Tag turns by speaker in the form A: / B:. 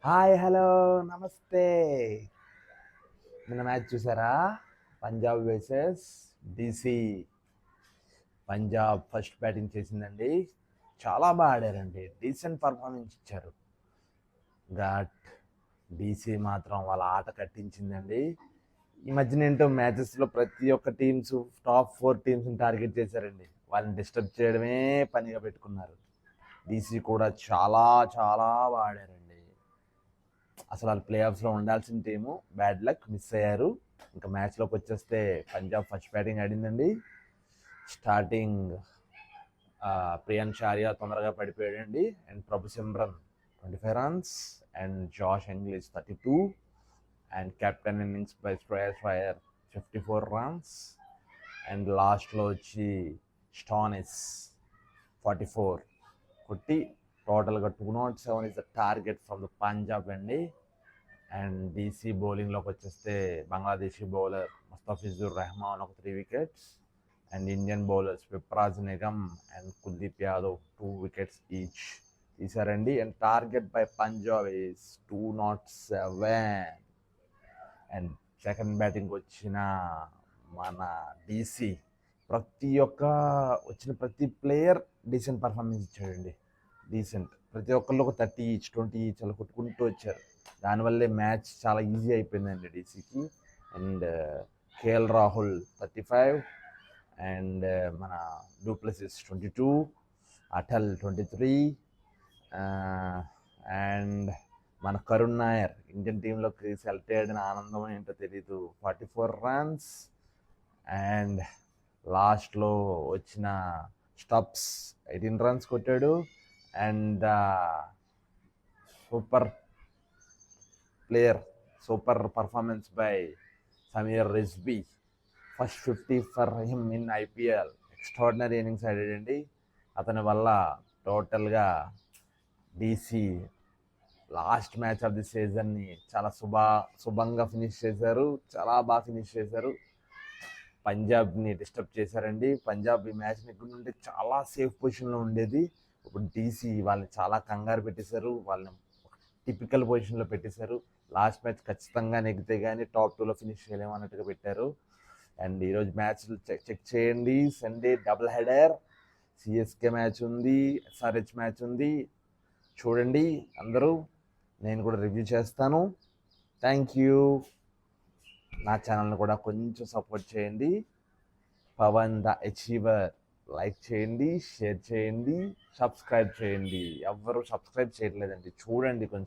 A: Hi hello నమస్తే. నిన్న match చూసారా? Punjab versus DC. Punjab first batting చేసిందండి. చాలా బాగా ఆడారండి, డీసెంట్ పర్ఫార్మెన్స్ ఇచ్చారు. ఘాట్ డీసీ మాత్రం వాళ్ళ ఆట కట్టించిందండి. ఈ మధ్యన ఏంటో మ్యాచెస్లో ప్రతి ఒక్క టీమ్స్ టాప్ 4 టీమ్స్ని టార్గెట్ చేశారండి. వాళ్ళని డిస్టర్బ్ చేయడమే పనిగా పెట్టుకున్నారు. డీసీ కూడా చాలా చాలా బాగా ఆడారండి. అసలు వాళ్ళు ప్లే ఆఫ్స్లో ఉండాల్సిన టీము బ్యాడ్ లక్ మిస్ అయ్యారు. ఇంకా మ్యాచ్లోకి వచ్చేస్తే పంజాబ్ ఫస్ట్ బ్యాటింగ్ ఆడిందండి. స్టార్టింగ్ ప్రియాన్ షారియా తొందరగా పడిపోయాడండి. And Prabh Simran 25 runs and Josh Inglis 32 and captain innings by Shreyas Iyer 54 runs and లాస్ట్లో వచ్చి స్టానిస్ 44 కొట్టి టోటల్గా 207 is the target from the Punjab అండి. అండ్ డీసీ బౌలింగ్లోకి వచ్చేస్తే బంగ్లాదేశీ బౌలర్ ముస్తఫిజుర్ రెహమాన్ ఒక 3 wickets and Indian bowlers Vipraj Nigam and Kuldeep Yadav 2 wickets each తీశారండి. And target by Punjab is 207. And second batting వచ్చిన మన డీసీ ప్రతి ప్లేయర్ డీసెంట్ పర్ఫార్మెన్స్ ఇచ్చాడండి. ప్రతి ఒక్కళ్ళు ఒక 30 ఈచ్ 20 ఈచ్ అలా కొట్టుకుంటూ వచ్చారు. దానివల్లే మ్యాచ్ చాలా ఈజీ అయిపోయిందండి డీసీకి. అండ్ కేఎల్ రాహుల్ 35 అండ్ మన డూప్లెసిస్ 22, అటల్ 23 అండ్ మన కరుణ్ నాయర్ ఇండియన్ టీంలోకి సెలెక్ట్ అయ్యాడని ఆనందం ఏంటో తెలీదు 44 రన్స్ అండ్ లాస్ట్లో వచ్చిన స్టబ్స్ 18 రన్స్ కొట్టాడు. And super performance by Sameer Rizvi, first 50 for him in IPL. Extraordinary innings ఆడాడండి. అతని వల్ల టోటల్గా DC last match of the సీజన్ని చాలా శుభంగా ఫినిష్ చేశారు. చాలా బాగా ఫినిష్ చేశారు. పంజాబ్ని డిస్టర్బ్ చేశారండి. పంజాబ్ ఈ మ్యాచ్ నుండి చాలా సేఫ్ పొజిషన్లో ఉండేది. ఇప్పుడు డీసీ వాళ్ళని చాలా కంగారు పెట్టేశారు. వాళ్ళని టిపికల్ పొజిషన్లో పెట్టేశారు. లాస్ట్ మ్యాచ్ ఖచ్చితంగా నెగ్గితే కానీ టాప్ 2లో ఫినిష్ చేయలేము అన్నట్టుగా పెట్టారు. అండ్ ఈరోజు మ్యాచ్లు చెక్ చేయండి. Sunday double header, CSK match ఉంది, ఎస్ఆర్హెచ్ మ్యాచ్ ఉంది. చూడండి అందరూ. నేను కూడా రివ్యూ చేస్తాను. Thank you. నా ఛానల్ని కూడా కొంచెం సపోర్ట్ చేయండి. పవన్ ద అచీవర్ లైక్ చేయండి, షేర్ చేయండి, సబ్స్క్రైబ్ చేయండి. ఎవ్వరూ సబ్స్క్రైబ్ చేయట్లేదండి, చూడండి కొంచెం.